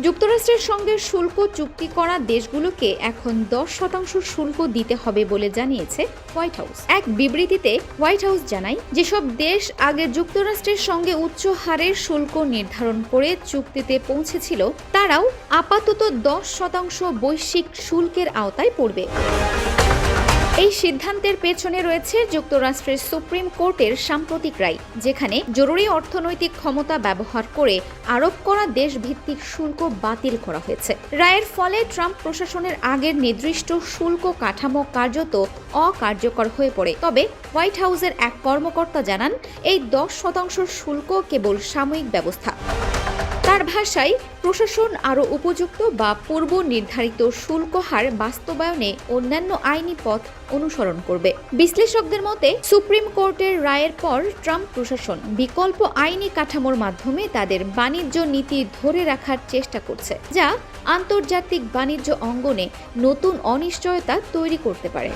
যুক্তরাষ্ট্রের সঙ্গে শুল্ক চুক্তি করা দেশগুলোকে এখন 10% শুল্ক দিতে হবে বলে জানিয়েছে হোয়াইট হাউস। এক বিবৃতিতে হোয়াইট হাউস জানায়, যেসব দেশ আগে যুক্তরাষ্ট্রের সঙ্গে উচ্চ হারের শুল্ক নির্ধারণ করে চুক্তিতে পৌঁছেছিল তারাও আপাতত 10% বৈশ্বিক শুল্কের আওতায় পড়বে। এই সিদ্ধান্তের পেছনে রয়েছে যুক্তরাষ্ট্রের সুপ্রিম কোর্টের সাম্প্রতিক রায়, যেখানে জরুরি অর্থনৈতিক ক্ষমতা ব্যবহার করে আরোপ করা দেশভিত্তিক শুল্ক বাতিল করা হয়েছে। রায়ের ফলে ট্রাম্প প্রশাসনের আগের নির্দিষ্ট শুল্ক কাঠামো কার্যত অকার্যকর হয়ে পড়ে। তবে হোয়াইট হাউসের এক কর্মকর্তা জানান, এই 10% শুল্ক কেবল সাময়িক ব্যবস্থা। তার ভাষায়, প্রশাসন আরও উপযুক্ত বা পূর্ব নির্ধারিত শুল্ক হার বাস্তবায়নে অন্যান্য আইনি পথ অনুসরণ করবে। বিশ্লেষকদের মতে, সুপ্রিম কোর্টের রায়ের পর ট্রাম্প প্রশাসন বিকল্প আইনি কাঠামোর মাধ্যমে তাদের বাণিজ্য নীতি ধরে রাখার চেষ্টা করছে, যা আন্তর্জাতিক বাণিজ্য অঙ্গনে নতুন অনিশ্চয়তা তৈরি করতে পারে।